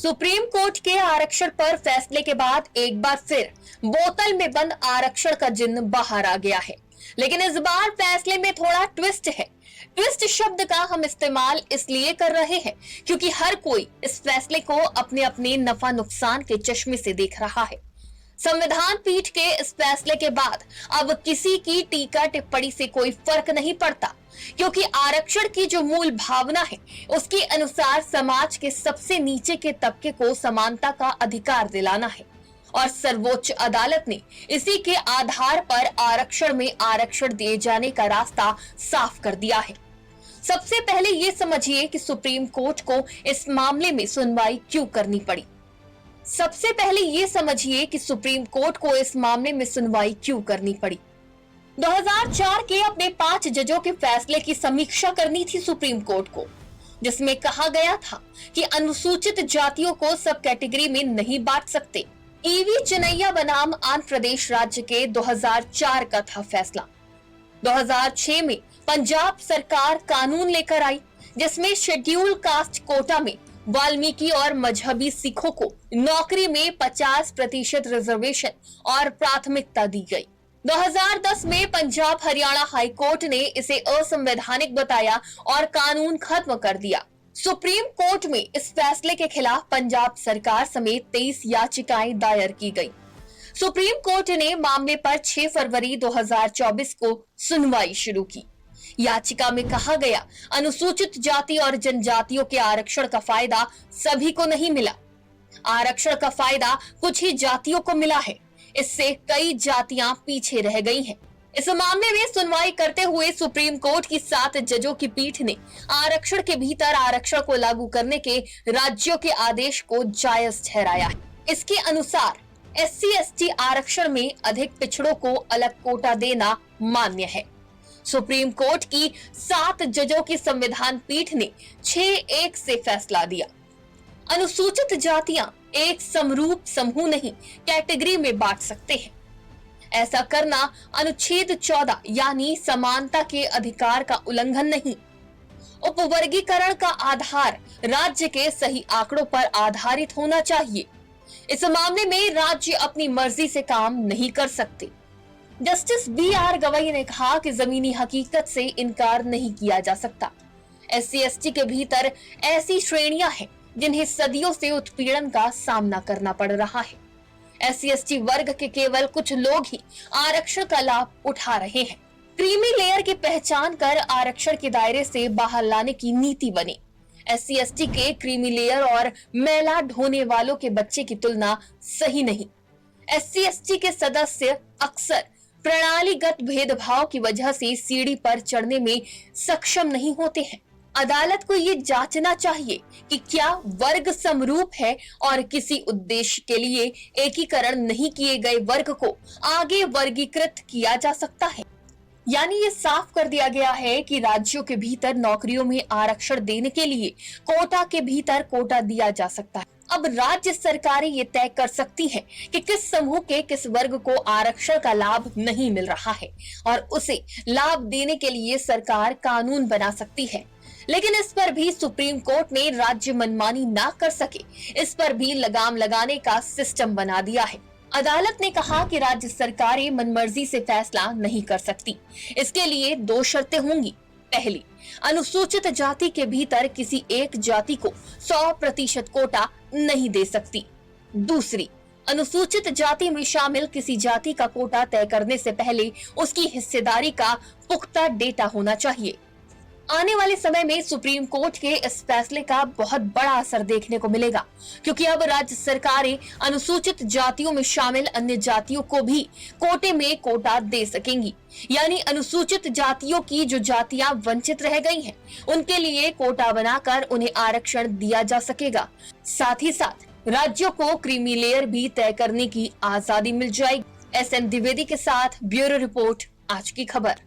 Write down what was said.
Supreme court के आरक्षण पर फैसले के बाद एक बार फिर बोतल में बंद आरक्षण का जिन्न बाहर आ गया है। लेकिन इस बार फैसले में थोड़ा ट्विस्ट है। ट्विस्ट शब्द का हम इस्तेमाल इसलिए कर रहे हैं क्योंकि हर कोई इस फैसले को अपने अपने नफा नुकसान के चश्मे से देख रहा है। संविधान पीठ के इस फैसले के बाद अब किसी की टीका टिप्पणी से कोई फर्क नहीं पड़ता, क्योंकि आरक्षण की जो मूल भावना है उसके अनुसार समाज के सबसे नीचे के तबके को समानता का अधिकार दिलाना है और सर्वोच्च अदालत ने इसी के आधार पर आरक्षण में आरक्षण दिए जाने का रास्ता साफ कर दिया है। सबसे पहले ये समझिए कि सुप्रीम कोर्ट को इस मामले में सुनवाई क्यों करनी पड़ी। 2004 के अपने 5 जजों के फैसले की समीक्षा करनी थी सुप्रीम कोर्ट को, जिसमें कहा गया था कि अनुसूचित जातियों को सब कैटेगरी में नहीं बांट सकते। ईवी चिनैया बनाम आंध्र प्रदेश राज्य के 2004 का था फैसला। 2006 में पंजाब सरकार कानून लेकर आई, जिसमें शेड्यूल कास्ट कोटा में वाल्मीकि और मजहबी सिखों को नौकरी में 50% रिजर्वेशन और प्राथमिकता दी गई। 2010 में पंजाब हरियाणा हाई कोर्ट ने इसे असंवैधानिक बताया और कानून खत्म कर दिया। सुप्रीम कोर्ट में इस फैसले के खिलाफ पंजाब सरकार समेत 23 याचिकाएं दायर की गई। सुप्रीम कोर्ट ने मामले पर 6 फरवरी 2024 को सुनवाई शुरू की। याचिका में कहा गया, अनुसूचित जाति और जनजातियों के आरक्षण का फायदा सभी को नहीं मिला। आरक्षण का फायदा कुछ ही जातियों को मिला है। इससे कई जातियां पीछे रह गई हैं। इस मामले में सुनवाई करते हुए सुप्रीम कोर्ट की 7 जजों की पीठ ने आरक्षण के भीतर आरक्षण को लागू करने के राज्यों के आदेश को जायज ठहराया है। इसके अनुसार SC/ST आरक्षण में अधिक पिछड़ों को अलग कोटा देना मान्य है। सुप्रीम कोर्ट की 7 जजों की संविधान पीठ ने 6-1 से फैसला दिया। अनुसूचित जातियां एक समरूप समूह नहीं, कैटेगरी में बांट सकते हैं। ऐसा करना अनुच्छेद 14 यानी समानता के अधिकार का उल्लंघन नहीं। उपवर्गीकरण का आधार राज्य के सही आंकड़ों पर आधारित होना चाहिए। इस मामले में राज्य अपनी मर्जी से काम नहीं कर सकते। जस्टिस BR गवई ने कहा कि जमीनी हकीकत से इनकार नहीं किया जा सकता। SC/ST के भीतर ऐसी श्रेणियां हैं जिन्हें सदियों से उत्पीड़न का सामना करना पड़ रहा है। SC/ST वर्ग के केवल कुछ लोग ही आरक्षण का लाभ उठा रहे हैं। क्रीमी लेयर की पहचान कर आरक्षण के दायरे से बाहर लाने की नीति बनी। SC/ST के क्रीमी लेयर और मैला ढोने वालों के बच्चे की तुलना सही नहीं। SC/ST के सदस्य अक्सर प्रणालीगत भेदभाव की वजह से सीढ़ी पर चढ़ने में सक्षम नहीं होते हैं। अदालत को ये जांचना चाहिए कि क्या वर्ग समरूप है और किसी उद्देश्य के लिए एकीकरण नहीं किए गए वर्ग को आगे वर्गीकृत किया जा सकता है। यानी ये साफ कर दिया गया है कि राज्यों के भीतर नौकरियों में आरक्षण देने के लिए कोटा के भीतर कोटा दिया जा सकता है। अब राज्य सरकारें ये तय कर सकती हैं कि किस समूह के किस वर्ग को आरक्षण का लाभ नहीं मिल रहा है और उसे लाभ देने के लिए सरकार कानून बना सकती है। लेकिन इस पर भी सुप्रीम कोर्ट ने राज्य मनमानी ना कर सके, इस पर भी लगाम लगाने का सिस्टम बना दिया है। अदालत ने कहा कि राज्य सरकारें मनमर्जी से फैसला नहीं कर सकती। इसके लिए 2 शर्तें होंगी। पहली, अनुसूचित जाति के भीतर किसी एक जाति को 100% कोटा नहीं दे सकती। दूसरी, अनुसूचित जाति में शामिल किसी जाति का कोटा तय करने से पहले उसकी हिस्सेदारी का पुख्ता डेटा होना चाहिए। आने वाले समय में सुप्रीम कोर्ट के इस फैसले का बहुत बड़ा असर देखने को मिलेगा, क्योंकि अब राज्य सरकारें अनुसूचित जातियों में शामिल अन्य जातियों को भी कोटे में कोटा दे सकेंगी। यानी अनुसूचित जातियों की जो जातियां वंचित रह गई हैं, उनके लिए कोटा बनाकर उन्हें आरक्षण दिया जा सकेगा। साथ ही साथ राज्यों को क्रीमी लेयर भी तय करने की आजादी मिल जाएगी। SN द्विवेदी के साथ ब्यूरो रिपोर्ट, आज की खबर।